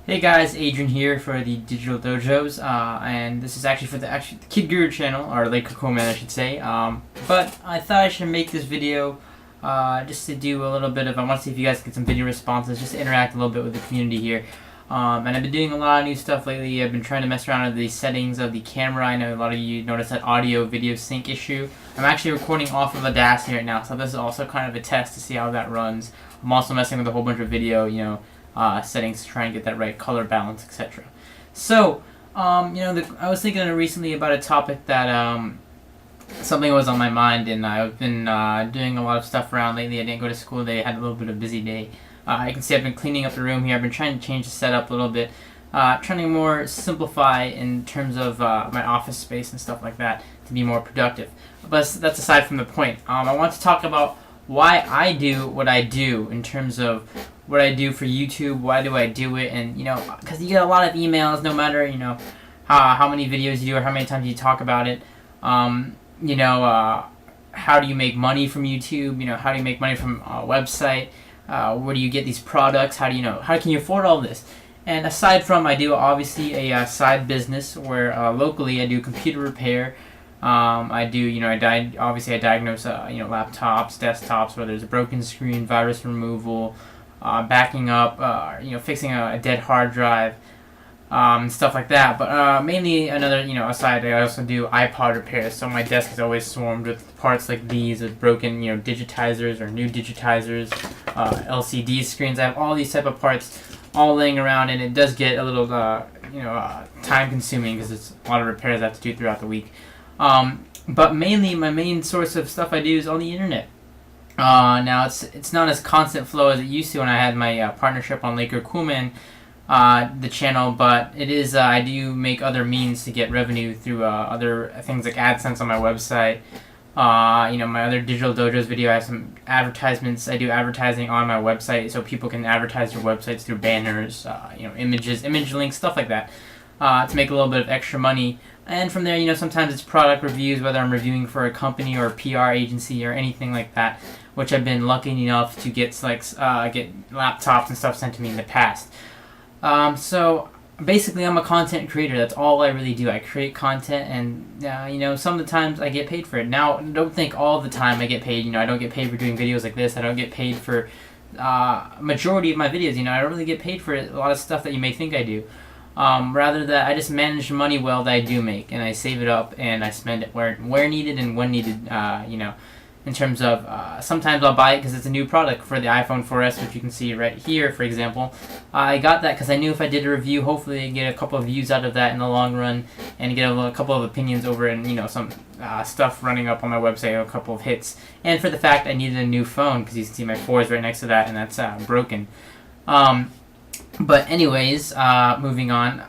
Hey guys, Adrian here for the Digital Dojos, and this is actually for the Kid Guru channel, or Lake Coolman I should say. But I thought I should make this video just to do a little bit of, I want to see if you guys get some video responses, just to interact a little bit with the community here. And I've been doing a lot of new stuff lately. I've been trying to mess around with the settings of the camera. I know a lot of you noticed that audio-video sync issue. I'm actually recording off of Audacity right now, so this is also kind of a test to see how that runs. I'm also messing with a whole bunch of video, settings to try and get that right color balance, etc. So, I was thinking recently about a topic that something was on my mind, and I've been doing a lot of stuff around lately. I didn't go to school today. I had a little bit of a busy day. You can see I've been cleaning up the room here. I've been trying to change the setup a little bit, trying to more simplify in terms of my office space and stuff like that to be more productive. But that's aside from the point. I want to talk about why I do what I do in terms of what I do for YouTube, why do I do it, and because you get a lot of emails, no matter how many videos you do or how many times you talk about it. How do you make money from YouTube? How do you make money from a website? Where do you get these products? How can you afford all this? And aside from, I do obviously a side business where locally I do computer repair. I do, I diagnose, laptops, desktops, where there's a broken screen, virus removal, backing up, fixing a dead hard drive, stuff like that. But mainly aside, I also do iPod repairs. So my desk is always swarmed with parts like these, with broken, digitizers or new digitizers, LCD screens. I have all these type of parts all laying around, and it does get a little, time consuming because it's a lot of repairs I have to do throughout the week. But mainly, my main source of stuff I do is on the internet. Now it's not as constant flow as it used to when I had my partnership on Laker Coolman, the channel, but it is. I do make other means to get revenue through other things like AdSense on my website. My other Digital Dojos video, I have some advertisements. I do advertising on my website so people can advertise their websites through banners, images, image links, stuff like that, to make a little bit of extra money. And from there, sometimes it's product reviews, whether I'm reviewing for a company or a PR agency or anything like that, which I've been lucky enough to get get laptops and stuff sent to me in the past. So basically, I'm a content creator. That's all I really do. I create content, and some of the times I get paid for it. Now, don't think all the time I get paid. I don't get paid for doing videos like this. I don't get paid for majority of my videos. I don't really get paid for a lot of stuff that you may think I do. Rather that I just manage the money well that I do make, and I save it up and I spend it where needed and when needed. In terms of sometimes I'll buy it because it's a new product for the iPhone 4S, which you can see right here, for example. I got that because I knew if I did a review, hopefully I'd get a couple of views out of that in the long run, and get a couple of opinions over it, and some stuff running up on my website, a couple of hits, and for the fact I needed a new phone because you can see my 4 is right next to that, and that's broken. But anyways, moving on.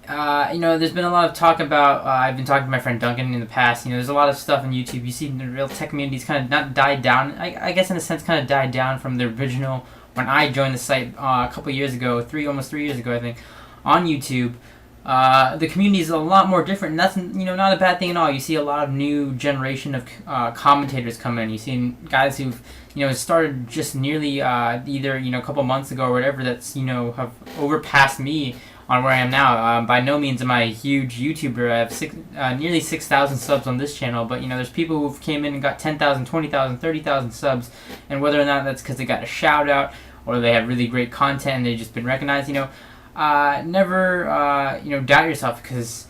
There's been a lot of talk about, I've been talking to my friend Duncan in the past, there's a lot of stuff on YouTube. You see the real tech community's kind of not died down, I guess in a sense kind of died down from the original, when I joined the site a couple years ago, almost 3 years ago I think, on YouTube. The community is a lot more different, and that's not a bad thing at all. You see a lot of new generation of commentators come in. You see guys who've started just nearly either a couple months ago or whatever, that's have overpassed me on where I am now. By no means am I a huge YouTuber. I have nearly 6,000 subs on this channel, but there's people who came in and got 10,000, 20,000, 30,000 subs, and whether or not that's because they got a shout out or they have really great content and they've just been recognized, never doubt yourself, because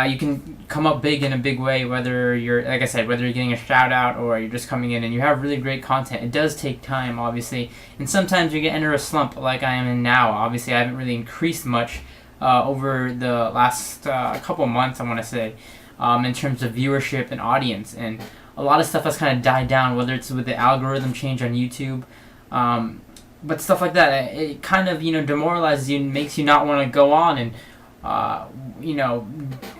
you can come up big in a big way, whether you're, like I said, whether you're getting a shout out or you're just coming in and you have really great content. It does take time, obviously, and sometimes you get enter a slump like I am in now. Obviously, I haven't really increased much over the last couple months, I want to say, in terms of viewership and audience, and a lot of stuff has kind of died down, whether it's with the algorithm change on YouTube, but stuff like that. It kind of demoralizes you and makes you not want to go on and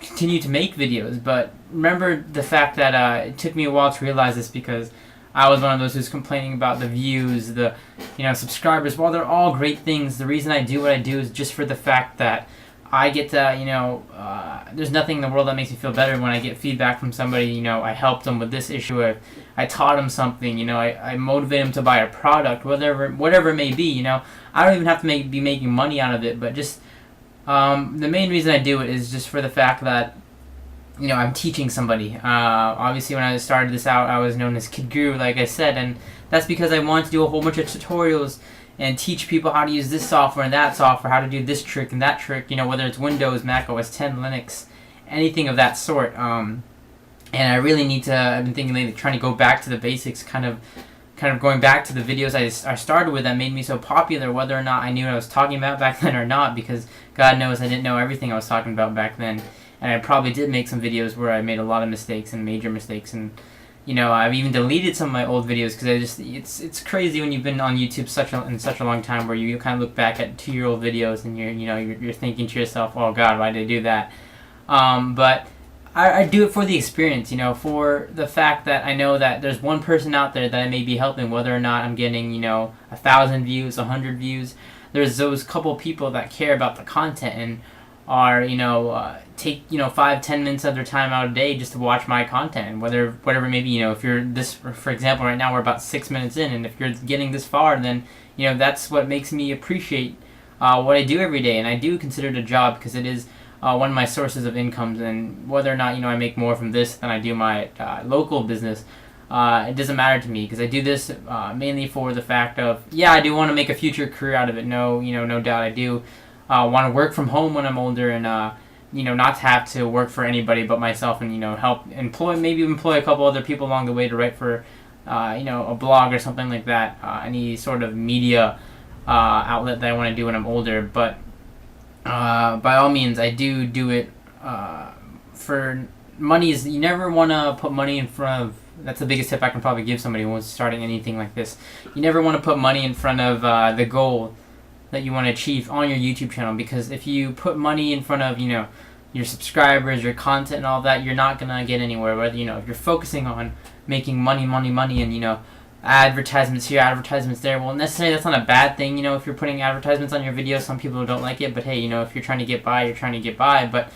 continue to make videos. But remember the fact that it took me a while to realize this, because I was one of those who's complaining about the views, the subscribers. While they're all great things, the reason I do what I do is just for the fact that I get to, there's nothing in the world that makes me feel better when I get feedback from somebody. I helped them with this issue, or I taught them something. I motivate them to buy a product, whatever it may be. I don't even have to be making money out of it, but just the main reason I do it is just for the fact that I'm teaching somebody. Obviously, when I started this out, I was known as Kid Guru, like I said, and that's because I wanted to do a whole bunch of tutorials and teach people how to use this software and that software, how to do this trick and that trick, whether it's Windows, Mac OS 10, Linux, anything of that sort. And I really need to, I've been thinking lately, trying to go back to the basics, kind of going back to the videos I started with that made me so popular, whether or not I knew what I was talking about back then or not, because God knows I didn't know everything I was talking about back then. And I probably did make some videos where I made a lot of mistakes and major mistakes, and I've even deleted some of my old videos because it's crazy when you've been on YouTube in such a long time, where you kind of look back at 2-year-old videos and you're thinking to yourself, oh God, why did I do that? But I do it for the experience, for the fact that I know that there's one person out there that I may be helping, whether or not I'm getting 1,000 views, 100 views. There's those couple people that care about the content and are take 5-10 minutes of their time out a day just to watch my content, and whatever it may be. If you're this, for example, right now we're about 6 minutes in, and if you're getting this far, then that's what makes me appreciate what I do every day. And I do consider it a job because it is one of my sources of incomes, and whether or not I make more from this than I do my local business, it doesn't matter to me, because I do this mainly for the fact of, I do want to make a future career out of it. No doubt I do want to work from home when I'm older, and not to have to work for anybody but myself, and help employ a couple other people along the way to write for a blog or something like that, any sort of media outlet that I want to do when I'm older. But by all means, I do it for money. You never want to put money in front of, that's the biggest tip I can probably give somebody who's starting anything like this. You never want to put money in front of the goal that you want to achieve on your YouTube channel, because if you put money in front of your subscribers, your content, and all that, you're not gonna get anywhere. Whether if you're focusing on making money, and advertisements here, advertisements there, well, necessarily that's not a bad thing. If you're putting advertisements on your videos, some people don't like it, but hey, if you're trying to get by, you're trying to get by. But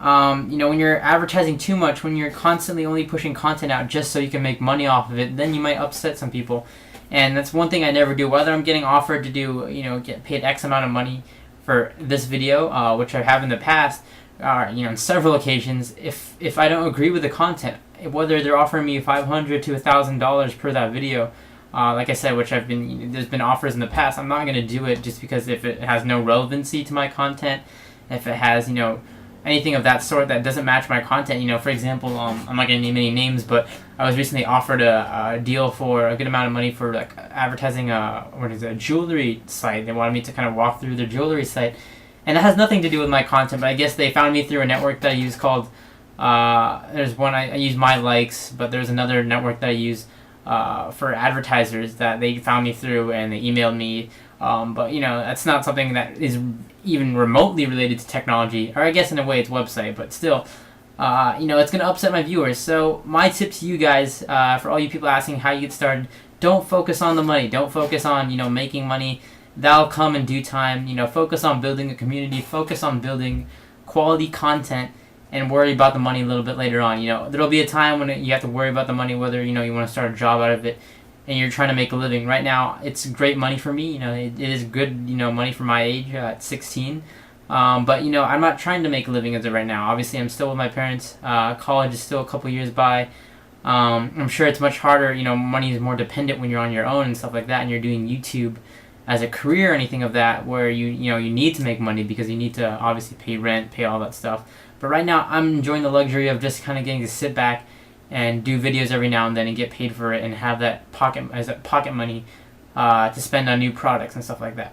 when you're advertising too much, when you're constantly only pushing content out just so you can make money off of it, then you might upset some people. And that's one thing I never do. Whether I'm getting offered to do, get paid X amount of money for this video, which I have in the past, on several occasions, if I don't agree with the content, whether they're offering me $500 to $1,000 per that video, like I said, which there's been offers in the past, I'm not going to do it just because if it has no relevancy to my content, if it has, anything of that sort that doesn't match my content. For example, I'm not going to name any names, but I was recently offered a deal for a good amount of money for advertising a jewelry site. They wanted me to kind of walk through their jewelry site, and it has nothing to do with my content, but I guess they found me through a network that I use called, there's one, I use My Likes, but there's another network that I use for advertisers that they found me through, and they emailed me. But that's not something that is even remotely related to technology, or I guess in a way it's website, but still, it's going to upset my viewers. So my tip to you guys, for all you people asking how you get started, don't focus on the money. Don't focus on, making money. That'll come in due time. Focus on building a community. Focus on building quality content, and worry about the money a little bit later on. There'll be a time when you have to worry about the money, whether, you want to start a job out of it, and you're trying to make a living. Right now, it's great money for me. It is good, money for my age at 16. But, I'm not trying to make a living as of right now. Obviously, I'm still with my parents. College is still a couple years by. I'm sure it's much harder. Money is more dependent when you're on your own and stuff like that, and you're doing YouTube as a career or anything of that, where you need to make money because you need to obviously pay rent, pay all that stuff. But right now, I'm enjoying the luxury of just kind of getting to sit back and do videos every now and then and get paid for it, and have that pocket money to spend on new products and stuff like that.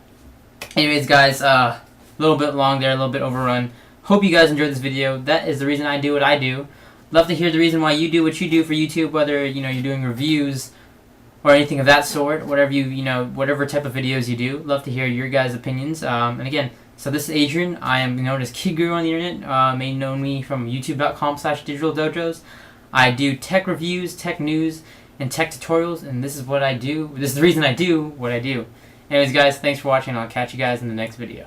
Anyways, guys, a little bit long there, a little bit overrun. Hope you guys enjoyed this video. That is the reason I do what I do. Love to hear the reason why you do what you do for YouTube, whether you're doing reviews or anything of that sort, whatever whatever type of videos you do. Love to hear your guys' opinions. And again, so this is Adrian. I am known as Kid Guru on the internet. May know me from youtube.com/digitaldojos. I do tech reviews, tech news, and tech tutorials, and this is what I do. This is the reason I do what I do. Anyways, guys, thanks for watching. I'll catch you guys in the next video.